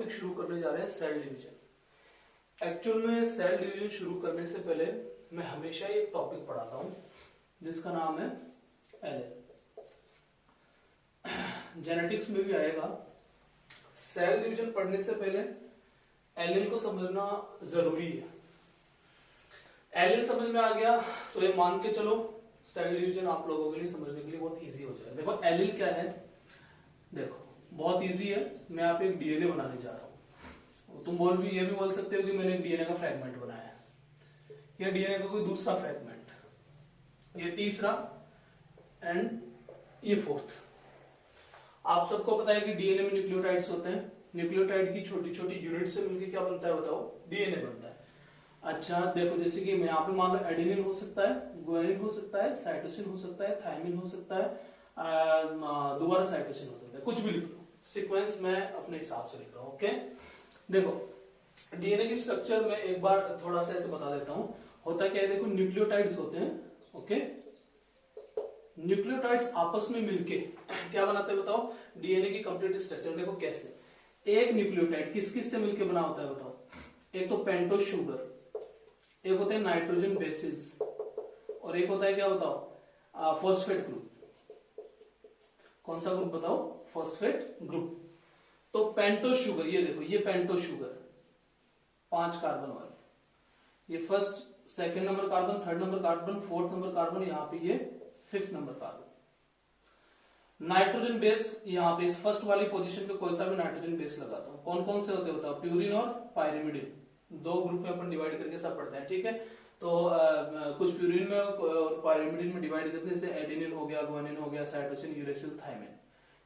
Topic शुरू करने जा रहे हैं सेल डिवीजन। एक्चुअल में सेल डिवीजन शुरू करने से पहले मैं हमेशा ही एक टॉपिक पढ़ाता हूं जिसका नाम है एलएन। जेनेटिक्स में भी आएगा। सेल डिवीजन पढ़ने से पहले एलएन को समझना जरूरी है। एलएन समझ में आ गया तो ये मान के चलो सेल डिवीजन आप लोगों के लिए समझने के लिए बहुत इजी हो जाएगा। देखो एलील क्या है, देखो बहुत इजी है। मैं यहाँ पे एक डीएनए बनाने जा रहा हूँ। तुम ये भी बोल सकते हो कि मैंने डीएनए का फ्रैगमेंट बनाया है, या डीएनए का कोई दूसरा फ्रैगमेंट, ये तीसरा एंड ये फोर्थ। आप सबको पता है कि डीएनए में न्यूक्लियोटाइड्स होते हैं। न्यूक्लियोटाइड की छोटी छोटी यूनिट से मिलकर क्या बनता है बताओ, डीएनए बनता है। अच्छा देखो, जैसे कि मैं यहाँ पे मान लो एडेनिन हो सकता है, गुआनिन हो सकता है, साइटोसिन हो सकता है, थायमिन हो सकता है, दोबारा साइटोसिन हो सकता है, कुछ भी लिख लो। सीक्वेंस मैं अपने हिसाब से लिख रहा हूँ। ओके, देखो डीएनए की स्ट्रक्चर में एक बार थोड़ा सा ऐसे बता देता हूँ। होता क्या है, देखो न्यूक्लियोटाइड्स होते हैं। ओके, न्यूक्लियोटाइड्स आपस में मिलके क्या बनाते हैं बताओ, डीएनए की कंप्लीट स्ट्रक्चर। देखो कैसे, एक न्यूक्लियोटाइड किस किस से मिलके बना होता है बताओ। एक तो पेंटोस शुगर, एक होते हैं नाइट्रोजन बेसिस, और एक होता है क्या बताओ, फॉस्फेट ग्रुप। कौन सा ग्रुप बताओ, फॉस्फेट ग्रुप। तो पेंटोस शुगर, ये देखो ये पेंटोस शुगर 5 कार्बन वाली, ये first second number carbon, third number carbon, fourth number carbon, यहाँ पे ये 5th number carbon. Nitrogen base, यहाँ पे इस फर्स्ट वाली पोजीशन पे कोई सा भी नाइट्रोजन बेस लगाता हूं। कौन कौन से होते हैं बताओ, प्यूरिन और पायरिमिडिन। 2 ग्रुप में अपन डिवाइड करके सब पढ़ते हैं, ठीक है। तो कुछ प्यूरिन में और पायरिमिडिन में डिवाइड करते हैं, जैसे एडेनिन हो गया, गुआनिन हो गया, साइटोसिन, यूरेसिल, थायमिन।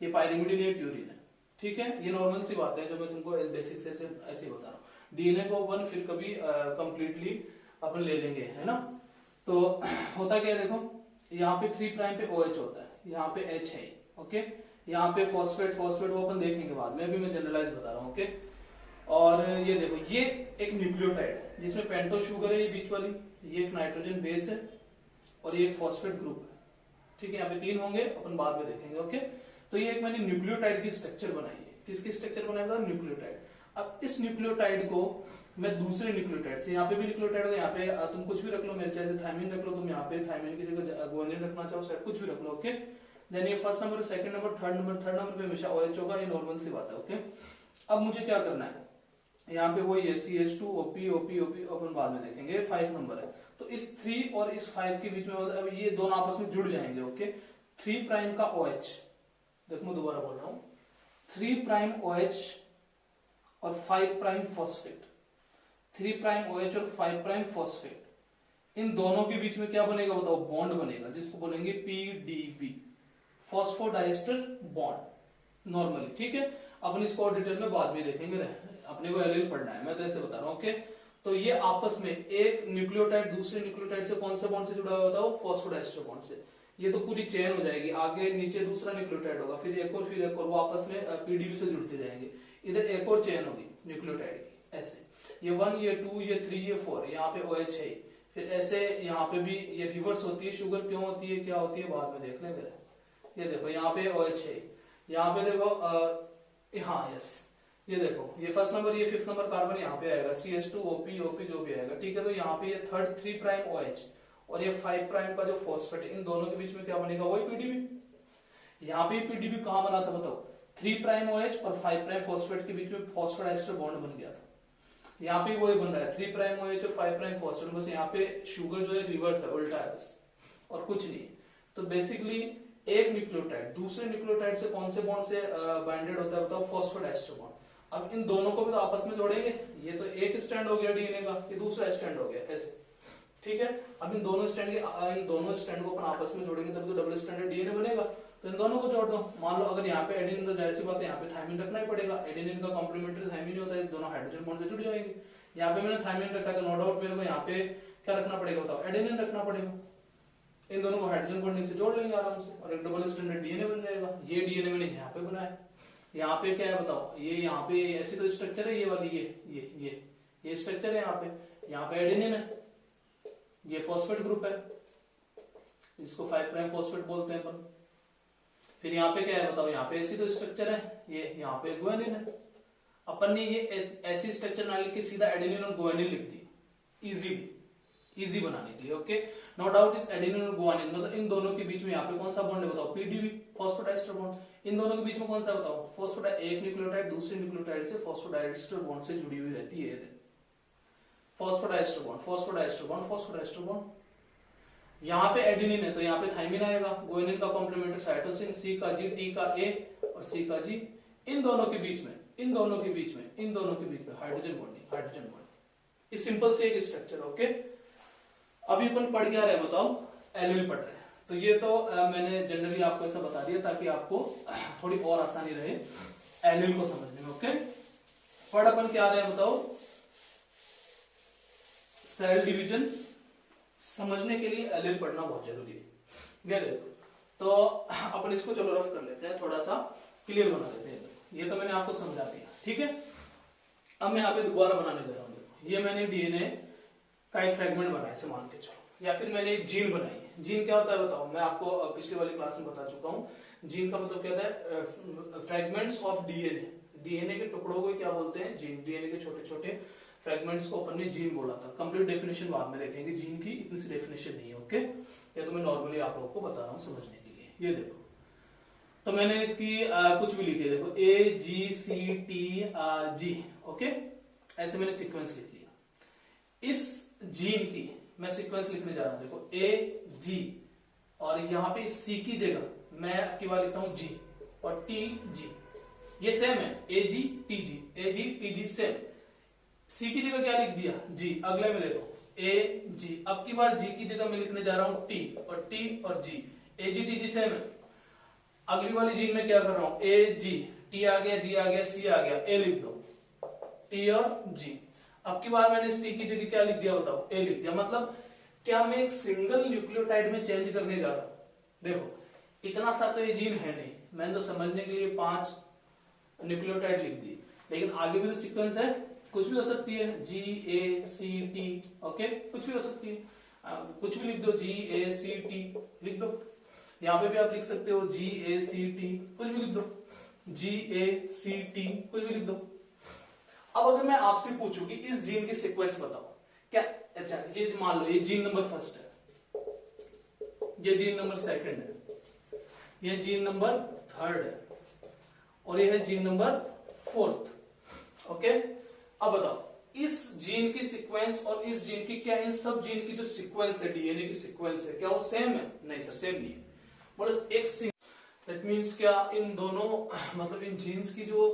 ये पायरिमिडिन है, प्यूरिन है, ठीक है। ये नॉर्मल सी बात है जो मैं तुमको बेसिक से ऐसे बता रहा हूँ। डीएनए को अपन फिर कभी कंप्लीटली अपन ले लेंगे, है ना। तो होता क्या है, देखो यहाँ पे 3 प्राइम पे OH होता है, यहाँ पे H है। ओके, यहाँ पे फॉस्फेट वो अपन देखेंगे बाद में, अभी मैं जनरलाइज बता रहा हूँ। ओके, और ये देखो ये एक न्यूक्लियोटाइड है जिसमें पेंटोस शुगर है, ये बीच वाली, ये एक नाइट्रोजन बेस है, और ये एक फॉस्फेट ग्रुप है, ठीक है। यहाँ पे 3 होंगे, अपन बाद में देखेंगे। ओके, तो ये एक मैंने न्यूक्लियोटाइड की स्ट्रक्चर बनाई है। किसकी स्ट्रक्चर बनाई था, न्यूक्लियोटाइड। अब इस न्यूक्लियोटाइड को मैं दूसरे न्यूक्लियोटाइड से, यहाँ पे भी न्यूक्लियोटाइड होगा, यहाँ पे तुम कुछ भी रख लो, मेरे चाहे थायमिन रख लो, तुम यहाँ पे थायमिन की जगह गुआनिन रखना चाहो, शायद कुछ भी रख लो। ओके, देन ये first number, second number, third number पे हमेशा OH होगा, ये नॉर्मल सी बात है। ओके, अब मुझे क्या करना है, यहाँ पे वही है CH2 OP अपन बाद में देखेंगे, 5 नंबर है। तो इस 3 और इस 5 के बीच में अब ये दोनों आपस में जुड़ जाएंगे। ओके, 3 प्राइम का OH, देखो मैं दोबारा बोल रहा हूं, 3 प्राइम OH और 5 प्राइम फॉस्फेट, 3 प्राइम OH और 5 प्राइम फॉस्फेट, इन दोनों के बीच में क्या बनेगा बताओ, बॉन्ड बनेगा, जिसको बोलेंगे PDB, फॉस्फोडाइस्टर बॉन्ड, नॉर्मली, ठीक है। अपन इसको और डिटेल में बाद में देखेंगे, अपने को एलील पढ़ना है, मैं तो ऐसे बता रहा हूं। ओके, तो ये आपस में एक न्यूक्लियोटाइड दूसरे न्यूक्लियोटाइड से कौन से बॉन्ड से जुड़ा हुआ बताओ, फॉस्फोडाइस्टर बॉन्ड से। ये तो पूरी चेन हो जाएगी, आगे नीचे दूसरा न्यूक्लियोटाइड होगा, फिर एक और, वो आपस में PDB से जुड़ते जाएंगे। इधर एक और चेन होगी न्यूक्लियोटाइड की, ऐसे ये 1, ये 2, ये 3, ये 4, यहाँ पे OH है, फिर ऐसे यहाँ पे भी ये रिवर्स होती है। शुगर क्यों होती है, क्या होती है, बाद में देख लेंगे। ये देखो यहाँ पे OH है, यहाँ पे देखो हाँ यस, ये देखो ये फर्स्ट नंबर, ये 5th नंबर कार्बन यहाँ पे आएगा, CH2 OP जो भी आएगा, ठीक है। तो यहाँ पे ये 3 प्राइम OH और ये 5 प्राइम का जो फॉस्फेट है, इन दोनों के बीच में क्या बनेगा, वही PDB। यहाँ पे PDB कहाँ बना था बताओ, 3 प्राइम OH और 5 प्राइम फॉस्फेट के बीच में फॉस्फोडाइस्टर बॉन्ड बन गया था। यहाँ पे वही बन रहा है, 3 प्राइम OH और 5 प्राइम फॉस्फेट, बस यहाँ पे शुगर जो है रिवर्स है, उल्टा है बस, और कुछ नहीं। तो बेसिकली एक न्यूक्लियोटाइड दूसरे न्यूक्लियोटाइड से कौन से बॉन्ड से बाइंडेड होता है बताओ, फॉस्फोडाइस्टर बॉन्ड। अब इन दोनों को भी तो आपस में जोड़ेंगे, ये तो एक स्टैंड हो गया डीएनए का, ये दूसरा स्टैंड हो गया, ऐसे, ठीक है। अब इन दोनों स्टैंड को अपन आपस में जोड़ेंगे तब तो डबल स्टैंडर्ड डीएनए बनेगा। तो इन दोनों को जोड़ दो। मान लो अगर यहाँ पे एडेनिन, तो जाहिर सी बात है यहाँ पे थायमिन रखना ही पड़ेगा, एडेनिन का कॉम्प्लीमेंट्री थायमिन होता है, दोनों हाइड्रोजन बॉन्ड से जुड़ जाएंगे। यहाँ पे मैंने थायमिन रखा है तो नो डाउट मेरे को यहाँ पे क्या रखना पड़ेगा बताओ, एडेनिन रखना पड़ेगा। इन दोनों को हाइड्रोजन बॉन्डिंग से जोड़ लेंगे आराम से, और एक डबल स्टैंडर्ड डीएनए बन जाएगा। ये डीएनए मैंने यहाँ पे बनाया, यहाँ पे क्या है बताओ, ये यहाँ पे ऐसी तो स्ट्रक्चर है, ये वाली ये स्ट्रक्चर है, यहाँ पे एडेनिन है, ये फॉस्फेट ग्रुप है, जिसको 5 प्राइम फॉस्फेट बोलते हैं अपन। फिर यहाँ पे क्या है बताओ, यहाँ पे ऐसी तो स्ट्रक्चर है, ये यहाँ पे गुआनिन है, अपन ने ये ऐसी स्ट्रक्चर ना लिख के सीधा एडेनिन और गुआनिन लिख दी, इजी बनाने के लिए। ओके, नो डाउट इस एडेनिन और गुआनिन मतलब इन दोनों के बीच में यहाँ पे कौन सा बॉन्ड है बताओ, पीडीबी, फॉस्फोडाइस्टर बॉन्ड। इन दोनों के बीच में कौन सा है बताओ, फॉस्फोडाइस्टर। एक न्यूक्लियोटाइड दूसरे न्यूक्लियोटाइड से फॉस्फोडाइस्टर बॉन्ड से जुड़ी हुई रहती है, phosphodiester bond, phosphodiester bond, phosphodiester bond. यहाँ पे एडेनिन है तो यहाँ पे थाइमिन आएगा, गुआनिन का कॉम्प्लीमेंट साइटोसिन, सी का जी, टी का ए और सी का जी। इन दोनों के बीच में हाइड्रोजन बॉन्डिंग। इस सिंपल से एक स्ट्रक्चर। ओके, अभी अपन पढ़ क्या रहे बताओ, एलिल पढ़ रहे हैं। तो ये तो मैंने जनरली आपको ऐसा बता दिया ताकि आपको थोड़ी और आसानी रहे एलिल को समझने में। ओके, पढ़ अपन क्या रहे बताओ, सेल डिवीजन समझने के लिए एलिल पढ़ना बहुत जरूरी है। देखो तो अपन इसको चलो रफ कर लेते हैं, थोड़ा सा क्लियर बना देते हैं। ये तो मैंने आपको समझा दिया, ठीक है। अब मैं यहाँ पे दोबारा बनाने जा रहा हूँ। देखो ये मैंने डीएनए का एक फ्रेगमेंट बनाया से मान के चलो, या फिर मैंने एक जीन बनाई है। जीन क्या होता है बताओ, मैं आपको पिछली वाली क्लास में बता चुका हूँ। जीन का मतलब क्या होता है, फ्रेगमेंट्स ऑफ डीएनए। डीएनए के टुकड़ों को क्या बोलते हैं, जीन। डीएनए के छोटे छोटे फ्रेगमेंट्स को अपन ने जीन बोला था। कंप्लीट डेफिनेशन बाद में देखेंगे, जीन की इतनी सी डेफिनेशन नहीं है। ओके, ये तो मैं नॉर्मली आप लोगों को बता रहा हूँ समझने के लिए। ये देखो तो मैंने इसकी कुछ भी लिखे, देखो ए जी सी टी जी। ओके, ऐसे मैंने सीक्वेंस लिख लिया। इस जीन की मैं सीक्वेंस लिखने जा रहा हूं। देखो ए जी, और यहां पे सी की जगह मैं आपकी बार लिखता हूं जी, और टी जी। ये सेम है, ए जी टी जी, ए जी टी जी सेम। सी की जगह क्या लिख दिया, जी। अगले में देखो ए जी, अब की बार जी की जगह मैं लिखने जा रहा हूं टी, और टी और जी, ए जी टी जी सेम है। अगली वाली जीन में क्या कर रहा हूं, ए जी, टी आ गया, जी आ गया, सी आ गया, ए लिख दो, टी और जी। अब की बार मैंने इस टी की जगह क्या लिख दिया बताओ, ए लिख दिया। मतलब क्या मैं एक सिंगल न्यूक्लियोटाइड में चेंज करने जा रहा हूं। देखो इतना सा तो ये जीन है नहीं, मैंने तो समझने के लिए 5 न्यूक्लियोटाइड लिख दी, लेकिन आगे भी तो सीक्वेंस है, कुछ भी हो सकती है, जी ए सी टी। ओके, कुछ भी हो सकती है, कुछ भी लिख दो, जी ए सी टी लिख दो। यहाँ पे भी आप लिख सकते हो जी ए सी टी, कुछ भी लिख दो, जी ए सी टी कुछ भी लिख दो। अब अगर मैं आपसे पूछूं कि इस जीन की सीक्वेंस बताओ, क्या, अच्छा ये मान लो ये जीन नंबर फर्स्ट है, ये जीन नंबर सेकंड है, ये जीन नंबर थर्ड है, और ये है जीन नंबर फोर्थ। ओके, अब बताओ इस जीन की सीक्वेंस और इस जीन की, क्या इन सब जीन की जो सीक्वेंस है, डीएनए की सीक्वेंस है, क्या वो सेम है? नहीं सर, सेम नहीं है। बस एक दैट मींस क्या इन दोनों मतलब इन जीन्स की जो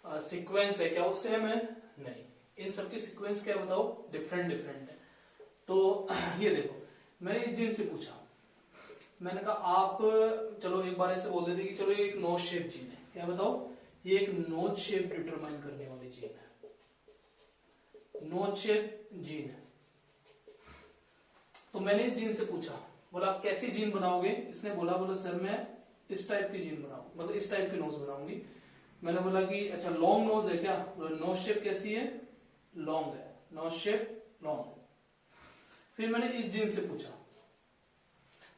सीक्वेंस है क्या वो सेम है? नहीं, इन सब की सीक्वेंस क्या बताओ, डिफरेंट है। तो ये देखो मैंने इस जीन से पूछा, मैंने कहा आप चलो एक बार ऐसे बोल देते कि चलो ये एक नोज शेप जीन है, क्या बताओ, ये एक नोज शेप डिटरमाइन करने वाली जीन है, नोज शेप जीन है। तो मैंने इस जीन से पूछा, बोला आप कैसी जीन बनाओगे? इसने बोला सर मैं इस टाइप की जीन बनाऊं, मतलब इस टाइप की नोज बनाऊंगी। मैंने बोला कि अच्छा लॉन्ग नोज है क्या? नोज शेप कैसी है? लॉन्ग है, नोज शेप लॉन्ग है। फिर मैंने इस जीन से पूछा,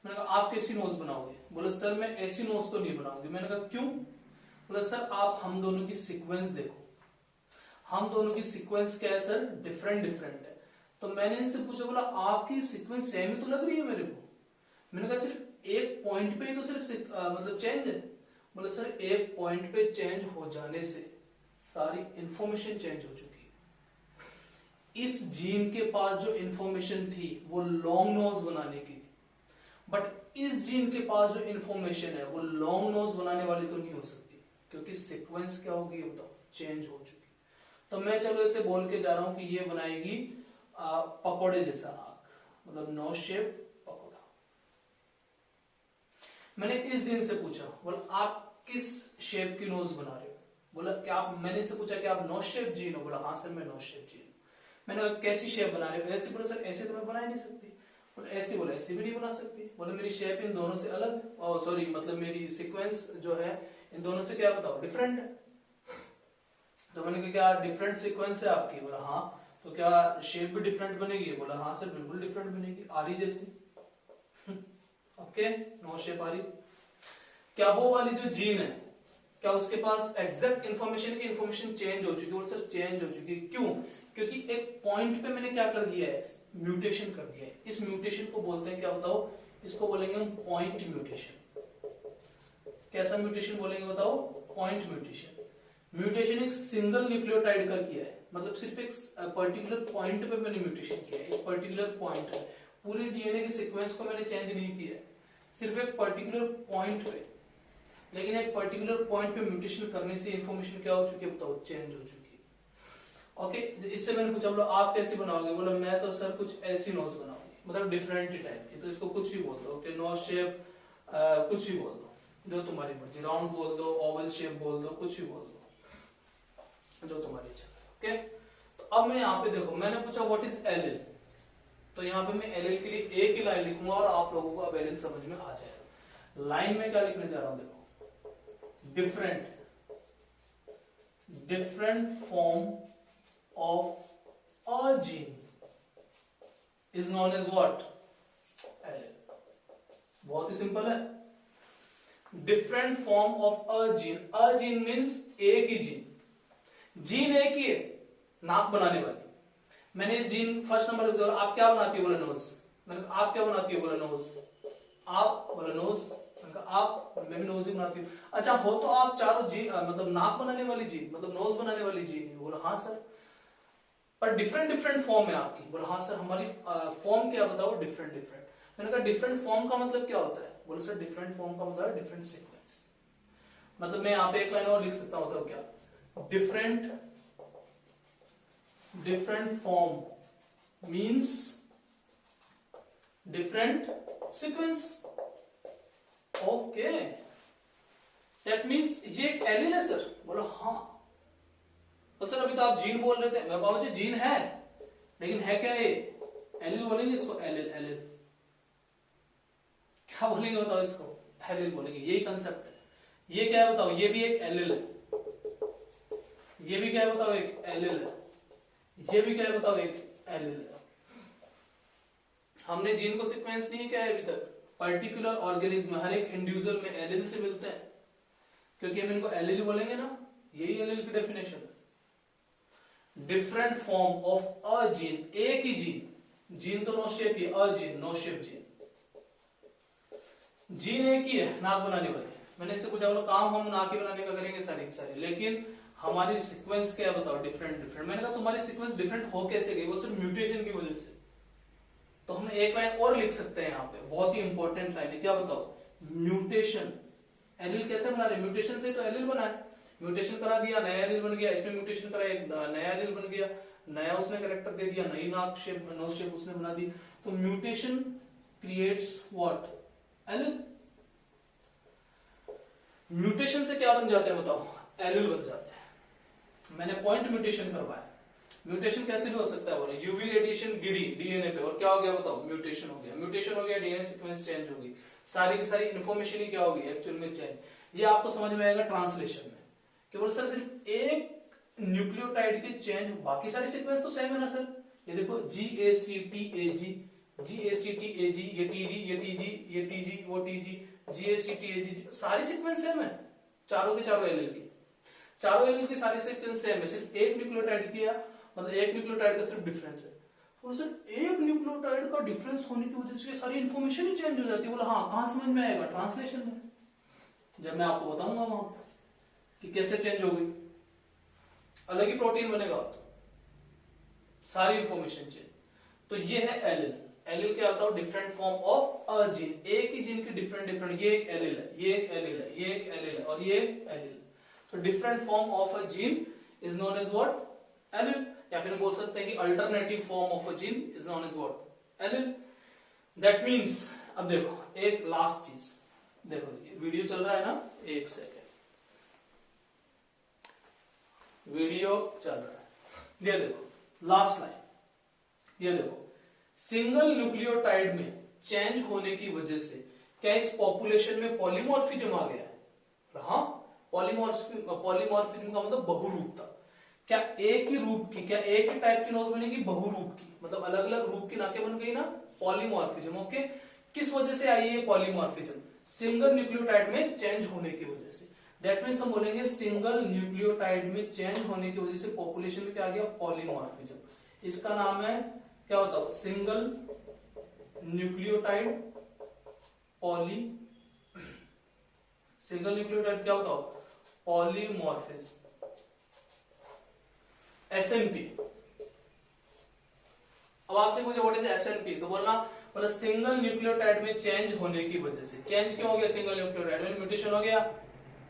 मैंने कहा आप कैसी नोज बनाओगे? बोला सर मैं ऐसी नोज तो नहीं बनाऊंगी। मैंने कहा क्यों? बोला सर आप हम दोनों की सीक्वेंस देखो, हम दोनों की सीक्वेंस क्या है सर? डिफरेंट है। तो मैंने इनसे पूछा, बोला आपकी सीक्वेंस सेम ही तो लग रही है मेरे को। मैंने कहा सिर्फ एक पॉइंट पे ही तो सिर्फ मतलब चेंज है। बोले सर एक पॉइंट पे चेंज हो जाने से सारी इंफॉर्मेशन चेंज हो चुकी है। इस जीन के पास जो इंफॉर्मेशन थी वो लॉन्ग नोज बनाने की थी, बट इस जीन के पास जो इंफॉर्मेशन है वो लॉन्ग नोज बनाने वाली तो नहीं हो सकती, क्योंकि सीक्वेंस क्या होगी बताओ, चेंज हो चुकी। तो मैं चलो इसे बोल के जा रहा हूं कि ये बनाएगी पकोड़े जैसा आंख, मतलब नोज शेप पकोड़ा। मैंने इस जीन से पूछा, बोला आप किस शेप की नोज बना रहे हो? बोला क्या आप, मैंने इससे पूछा कि आप नोज शेप जीन हो? बोला हाँ सर मैं नोज शेप जीन हूं। मैंने कहा कैसी शेप बना रहे हो? ऐसे। बोला सर ऐसे तो मैं बना ही नहीं सकती। बोला ऐसे? बोला ऐसे भी नहीं बना सकती। बोला मेरी शेप इन दोनों से अलग, सॉरी मतलब मेरी सीक्वेंस जो है इन दोनों से क्या बताओ, डिफरेंट है। तो मैंने कहा क्या डिफरेंट सीक्वेंस है आपकी? बोला हाँ। तो क्या शेप भी डिफरेंट बनेगी? बोला हाँ सर बिल्कुल डिफरेंट बनेगी, आरी जैसी। ओके, नो शेप आरी। क्या वो वाली जो जीन है, क्या उसके पास एग्जैक्ट इन्फॉर्मेशन की इन्फॉर्मेशन चेंज हो चुकी है? सर चेंज हो चुकी है। क्यों? क्योंकि एक पॉइंट पे मैंने क्या कर दिया है? म्यूटेशन कर दिया है। इस म्यूटेशन को बोलते हैं क्या? बताओ। इसको बोलेंगे हम पॉइंट म्यूटेशन। कैसा म्यूटेशन बोलेंगे बताओ? Point mutation. म्यूटेशन एक सिंगल न्यूक्लियोटाइड का किया है, मतलब सिर्फ एक पर्टिकुलर पॉइंट पे मैंने म्यूटेशन किया है। एक पर्टिकुलर पॉइंट पे पूरे डीएनए के सीक्वेंस को मैंने चेंज नहीं किया है, सिर्फ एक पर्टिकुलर पॉइंट पे। लेकिन एक पर्टिकुलर पॉइंट पे म्यूटेशन करने से इंफॉर्मेशन क्या हो चुकी है? बताओ, चेंज हो चुकी है। ओके, इससे मैंने पूछा बोलो आप कैसे बनाओगे? बोलो मैं तो सर कुछ ऐसी नोज बनाऊंगी, मतलब डिफरेंट टाइप की, तो इसको कुछ भी बोल दो। ओके, नोज शेप कुछ भी बोल दो, जो तुम्हारी मर्जी, राउंड बोल दो, ओवल शेप बोल दो, कुछ भी बोल दो, जो तुम्हारी इच्छा है। ओके, तो अब मैं यहाँ पे देखो, मैंने पूछा व्हाट इज एलिल, तो यहाँ पे मैं एलिल के लिए एक ही लाइन लिखूंगा और आप लोगों को अब एलिल समझ में आ जाएगा। लाइन में क्या लिखने जा रहा हूं? देखो, different form of a gene is known as what? Allele. बहुत ही सिंपल है। Different form of a gene. A gene means एक ही जीन। जीन एक ही है, नाक बनाने वाली। मैंने इस जीन फर्स्ट नंबर, आप क्या बनाती हो? बोला नोज। मैंने कहा आप क्या बनाती हो? बोला नोज। आप? बोला नोज। मैंने कहा आप? मैं भी नोज ही बनाती हूँ। अच्छा, हो तो आप चारों जीन, मतलब नाक बनाने वाली जीन, मतलब नोज बनाने वाली जीन। बोला हाँ सर, पर डिफरेंट फॉर्म है आपकी। बोला हाँ सर, हमारी फॉर्म क्या बताओ? डिफरेंट। मैंने कहा डिफरेंट फॉर्म का मतलब क्या होता है? बोला सर डिफरेंट फॉर्म का मतलब डिफरेंट सीक्वेंस। मतलब मैं यहाँ पे एक लाइन और लिख सकता हूँ, तो क्या? Different form means different sequence. Okay, that means ये एक एलिल है सर। बोला हाँ। तो सर अभी तो आप जीन बोल रहे थे। मैं बाबू जी जीन है, लेकिन है क्या ये? एलिल बोलेंगे इसको, एलिल। क्या बोलेंगे बताओ इसको? एलिल बोलेंगे। यही कंसेप्ट है। ये क्या है बताओ? ये भी एक एलिल है। ये भी क्या है बताओ? एक एलिल है। ये भी क्या है बताओ? एक एलिल है। हमने जीन को सीक्वेंस नहीं किया है अभी तक। पर्टिकुलर ऑर्गेनिज्म, हर एक इंडिविजुअल में एलिल से मिलते हैं, क्योंकि हम इनको एलिल बोलेंगे ना। यही एलिल की डेफिनेशन है। Different form of a gene, एक ही जीन। जीन तो नो शेप ही, a gene no shape gene. Gene एक ही है, नाक बनाने वाली। मैंने इससे पूछा, बोला काम हम नाक ही बनाने का करेंगे सारी की सारी, लेकिन हमारी सीक्वेंस क्या बताओ? डिफरेंट। मैंने कहा तुम्हारी सीक्वेंस डिफरेंट हो कैसे गई? वो सिर्फ म्यूटेशन की वजह से। तो हम एक लाइन और लिख सकते हैं यहाँ पे, बहुत ही इंपॉर्टेंट लाइन है। क्या बताओ? म्यूटेशन। एलिल कैसे बना रहे? म्यूटेशन से तो एलिल बना है। म्यूटेशन करा दिया, नया एलिल बन गया। इसमें म्यूटेशन करा, एक नया एलिल बन गया। नया उसने कैरेक्टर दे दिया, नई नाक शेप, नोज शेप उसने बना दी। तो mutation creates what? Allele. Mutation से क्या बन जाते हैं बताओ? एलिल बन जाते हैं। मैंने पॉइंट म्यूटेशन करवाया। म्यूटेशन कैसे भी हो सकता है? बोलो यूवी रेडिएशन गिरी डीएनए पे और क्या हो गया बताओ? म्यूटेशन हो गया। म्यूटेशन हो गया, डीएनए सीक्वेंस चेंज होगी, सारी की सारी इन्फॉर्मेशन ही क्या होगी? एक्चुअल में चेंज। ये आपको समझ में आएगा ट्रांसलेशन में। केवल सर सिर्फ एक न्यूक्लियोटाइड के चेंज, बाकी सारी सीक्वेंस तो सेम है ना सर? ये देखो GACTAG, GACTAG, ये TG, ये TG, ये TG, वो TG, GACTAG, सारी सीक्वेंस सेम है। चारों के चारों एलिल की, चारों एलिल की सारी सीक्वेंस सेम है। सिर्फ एक न्यूक्लियोटाइड की, मतलब एक न्यूक्लियोटाइड का सिर्फ डिफरेंस है। तो सर एक न्यूक्लियोटाइड का डिफरेंस होने की वजह से सारी इंफॉर्मेशन ही चेंज हो जाती है। बोला हाँ, कहां समझ में आएगा? ट्रांसलेशन में। जब मैं आपको बताऊंगा वहां कि कैसे चेंज हो गई, अलग ही प्रोटीन बनेगा, तो सारी इंफॉर्मेशन चेंज। तो ये है एलिल। एलिल क्या होता है? Different form of a gene. एक ही जीन की डिफरेंट। ये एक एलिल है, ये एक एलिल है, ये एक एलिल है और ये एक एलिल। तो different form of a gene is known as what? Allele. या फिर बोल सकते हैं कि alternative form of a gene is known as what? Allele. That means, अब देखो एक लास्ट चीज देखो, वीडियो चल रहा है ना, एक सेकेंड, वीडियो चल रहा है। ये देखो लास्ट लाइन, ये देखो सिंगल न्यूक्लियोटाइड में चेंज होने की वजह से क्या इस पॉपुलेशन में पॉलीमॉर्फिज्म आ गया है? हाँ, पॉलीमॉर्फिज्म का मतलब बहुरूपता। क्या एक ही रूप की, क्या एक ही टाइप की नोज बनेगी? बहुरूप की, मतलब अलग अलग रूप की नाकें बन गई ना, पॉलीमॉर्फिज्म। ओके, किस वजह से आई है पॉलीमॉर्फिज्म? सिंगल न्यूक्लियोटाइड में चेंज होने की वजह से। दैट मीन्स हम बोलेंगे सिंगल न्यूक्लियोटाइड में चेंज होने की वजह से पॉपुलेशन में क्या आ गया, पॉलीमॉर्फिज्म। इसका नाम है क्या बताओ, सिंगल न्यूक्लियोटाइड सिंगल न्यूक्लियोटाइड क्या बताओ, पॉलीमॉर्फिज्म, एसएनपी। अब आपसे पूछे व्हाट इज एसएनपी, तो बोलना मतलब सिंगल न्यूक्लियोटाइड में चेंज होने की वजह से। चेंज क्यों हो गया, सिंगल न्यूक्लियोटाइड में म्यूटेशन हो गया,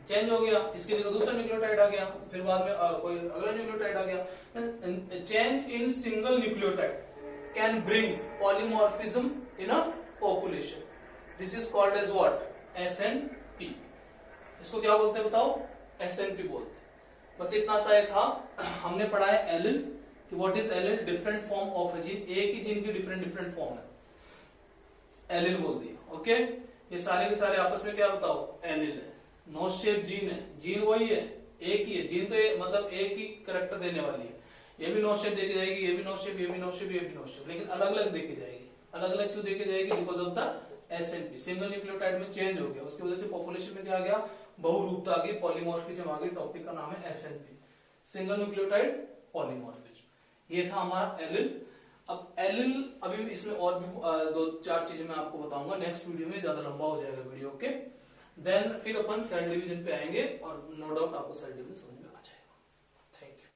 चेंज हो गया, इसकी जगह दूसरा न्यूक्लियोटाइड आ गया, फिर बाद में कोई अगला न्यूक्लियोटाइड आ गया। Change in single nucleotide can bring polymorphism in a population, this is called as what, SNP. इसको क्या बोलते हैं बताओ, एसएनपी बोलते हैं। बस इतना सा था, हमने पढ़ा है एलिल कि what is allele, different form of a gene, एक ही जीन की डिफरेंट फॉर्म है, एलिल बोल दिया। ओके, ये सारे के सारे आपस में क्या बताओ, एलिल है। नोच शेप जीन है, जीन वही है, एक ही है जीन, तो ये मतलब एक ही करेक्टर देने वाली है। ये भी नोच शेप देखी जाएगी, ये भी नोच शेप, ये भी नोच शेप, ये भी नोच शेप, लेकिन अलग अलग देखी जाएगी। अलग अलग क्यों देखी जाएगी, because of the S&P, single nucleotide में चेंज हो गया, उसकी वजह से पॉपुलेशन में क्या आ गया, बहुरूपता आ गई, पॉलीमॉर्फिज्म आ गई। टॉपिक का नाम है एसएनपी, सिंगल न्यूक्लियोटाइड पॉलीमॉर्फिज्म। ये था हमारा एलिल। अब एलिल, अभी इसमें और भी 2-4 चीजें मैं आपको बताऊंगा नेक्स्ट वीडियो में, ज्यादा लंबा हो जाएगा वीडियो। ओके, देन फिर अपन सेल डिवीजन पे आएंगे और नो डाउट आपको सेल डिवीजन समझ में आ जाएगा।